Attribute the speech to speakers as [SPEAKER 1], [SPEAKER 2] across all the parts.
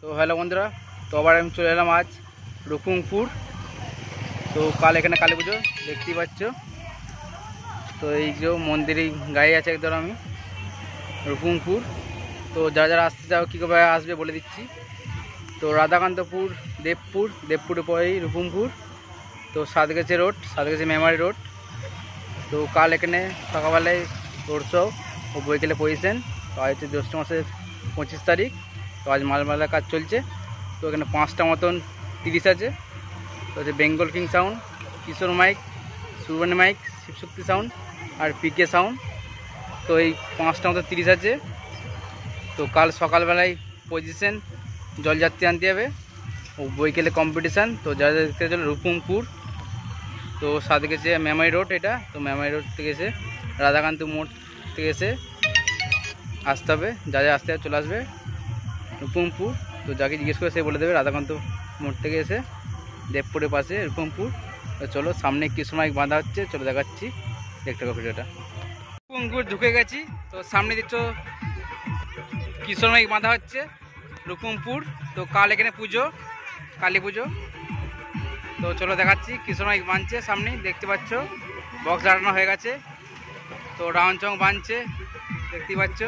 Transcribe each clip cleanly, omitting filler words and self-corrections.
[SPEAKER 1] তো হ্যালো বন্ধুরা, তো আবার আমি চলে এলাম আজ রুকুমপুর। তো কাল এখানে কালী পুজো দেখতেই পাচ্ছ। তো এই যে মন্দিরের গায়ে আছে একদম আমি রুকুমপুর। তো যারা যারা আসতে চাও কী করে আসবে বলে দিচ্ছি। তো রাধাকান্তপুর, দেবপুরের পরেই রুকুমপুর। তো সাতগাছি রোড, সাতগাছি মেমারি রোড। তো কাল এখানে সকালবেলায় রোড শো ও বৈকালে পজিশন। তো আজ হচ্ছে জ্যৈষ্ঠ মাসের 25 তারিখ। তো আজ মালমালার কাজ চলছে। তো এখানে 5টা মতন 30 আছে। তো হচ্ছে বেঙ্গল কিং সাউন্ড, কিশোর মাইক, সুবর্ণ মাইক, শিবশক্তি সাউন্ড আর পিকে সাউন্ড। তো এই 5টা মতো 30 আছে। তো কাল সকালবেলায় পজিশন, জলযাত্রী আনতে হবে ও বৈকালে কম্পিটিশান। তো যারা দেখতে চলে রুকুমপুর, তো সাতগাছি মেমারি রোড এটা। তো মেমারি রোড থেকে এসে রাধাকান্ত মোড় থেকে এসে আসতে হবে। যা যা আসতে চলে আসবে রুকুমপুর। তো যাকে জিজ্ঞেস করে সে বলে দেবে রাধাকান্ত মোড় থেকে এসে দেবপুরের পাশে রুকুমপুর। তো চলো, সামনে কিশোর মাইক বাঁধা হচ্ছে, চলো দেখাচ্ছি, দেখতে হবে ভিডিওটা। রুকুমপুর ঢুকে গেছি। তো সামনে দিচ্ছ কিশোর মাইক বাঁধা হচ্ছে রুকুমপুর। তো কাল এখানে পুজো, কালী পুজো। তো চলো দেখাচ্ছি, কিশোর মাইক বাঁধছে সামনে, দেখতে পাচ্ছ বক্স লাগানো হয়ে গেছে। তো রাউন্ড চং বাঁধছে, দেখতেই পাচ্ছ।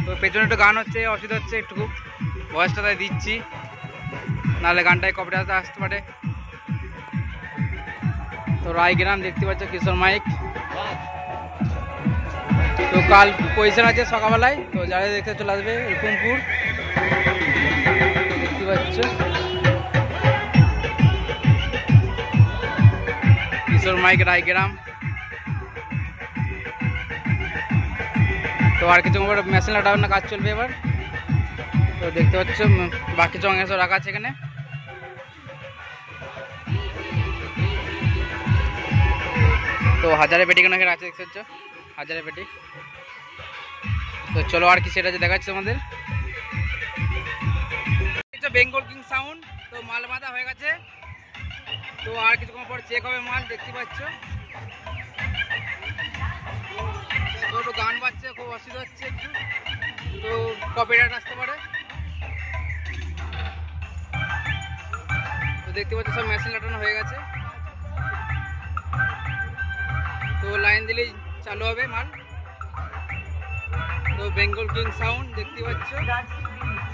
[SPEAKER 1] তো পেছনে একটু গান হচ্ছে, অসুবিধা হচ্ছে একটু, ভয়েসটা তাই দিচ্ছি, নাহলে গানটায় কপিরাইট আসতে পারে। তো রায়গ্রাম দেখতে পাচ্ছ কিশোর মাইক। তো কাল পজিশন আছে সকালবেলায়। তো যারা দেখতে চলে আসবে রুকুমপুর, দেখতে পাচ্ছ কিশোর মাইক রায়গ্রাম। তো আর কিছু মেশিন লাগানোর কাজ চলবে এবার। তো দেখতে পাচ্ছ বাকি চং এসব রাখা আছে এখানে। তো হাজারে পেটি কেন এখানে আছে, দেখতে পাচ্ছ হাজারে পেটি। তো চলো আর কি সেটা যে দেখাচ্ছে তোমাদের। Bengal king sound. তো মাল বাঁধা হয়ে গেছে। তো আর কিছুক্ষণ পর চেক হবে মাল, দেখতে পাচ্ছ। তো একটু গান বাজছে, খুব অসুবিধা হচ্ছে একটু, তো কপিরাইট আসতে পারে। তো দেখতে পাচ্ছ সব মেশিন লাগানো হয়ে গেছে। তো লাইন দিলেই চালু হবে মাল। তো বেঙ্গল কিং সাউন্ড দেখতে পাচ্ছ,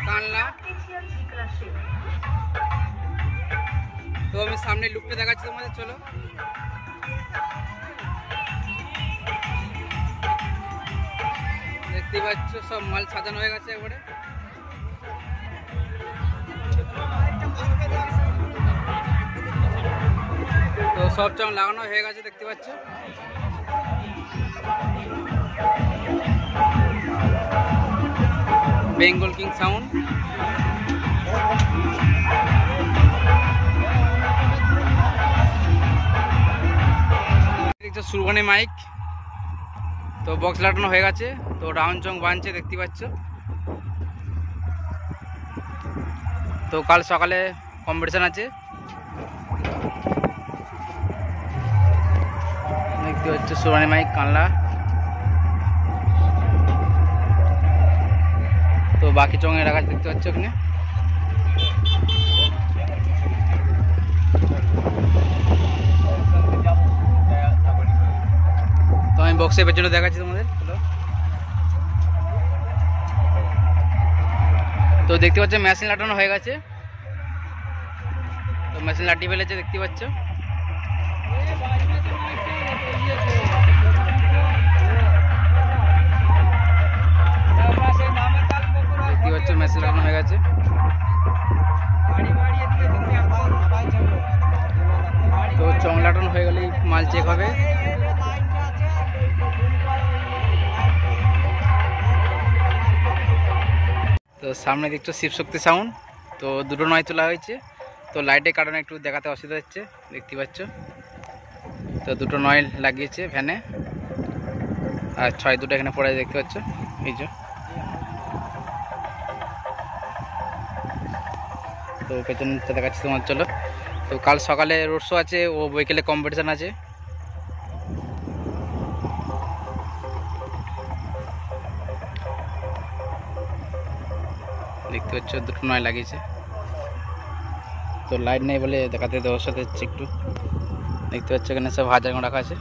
[SPEAKER 1] কানলা। তো আমি সামনে লুকটা দেখাচ্ছি তোমাদের, চলো। দেখতে পাচ্ছ সব মাল সাজানো হয়ে গেছে একবারে। তো সব চং লাগানো হয়ে গেছে, দেখতে পাচ্ছ। Bengal king sound. দেখছো সুরবানি মাইক। তো বক্স লাগানো হয়ে গেছে। তো রাউন্ড চং বানছে, দেখতে পাচ্ছ। তো কাল সকালে কম্পিটিশান আছে, দেখতে পাচ্ছ সুরবানি মাইক কানলা। তো বাকি চঙে রাখা দেখতে পাচ্ছ ওখানে। তো আমি বক্সের পেছনে দেখাচ্ছি তোমাদের। তো দেখতে পাচ্ছ মেশিন লাগানো হয়ে গেছে। তো মেশিন লাগিয়ে ফেলেছে, দেখতে পাচ্ছ। দেখতে পাচ্ছ মেশিন লাগানো হয়ে গেছে। তো চং লাগানো হয়ে গেলেই মাল চেক হবে। তো সামনে দেখছো শিবশক্তি সাউন্ড। তো দুটো নয় তোলা হয়েছে। তো লাইটের কারণে একটু দেখাতে অসুবিধা হচ্ছে, দেখতে পাচ্ছ। তো দুটো নয় লাগিয়েছে ভ্যানে, আর 6 দুটো এখানে পড়ে দেখতে পাচ্ছ, এই যে। তো পেছনটা দেখাচ্ছি তোমার, চলো। তো কাল সকালে রোড শো আছে ও বৈকালে কম্পিটিশান আছে। দেখতে দেখতে পাচ্ছ দুটো নয় লাগিয়েছে, তো লাইট নেই বলে দেখাতে দেওয়ার সাথে হচ্ছে একটু। দেখতে পাচ্ছ এখানে সব হাজার রাখা আছে।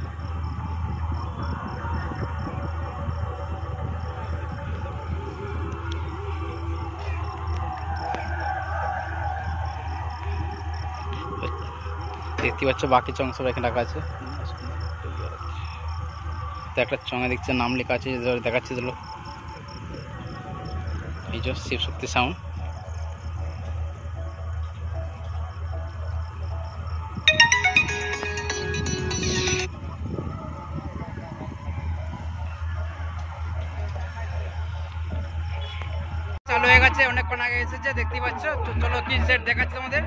[SPEAKER 1] দেখতে পাচ্ছ বাকি চং সব এখানে রাখা আছে। তো একটা চঙে দেখছে নাম লেখা আছে, দেখাচ্ছে দিল এই যে শিব শক্তি সাউন্ড। চালু হয়ে গেছে, অনেকক্ষণ আগে এসেছে দেখতে পাচ্ছ। চলো কি সেট দেখাচ্ছে তোমাদের।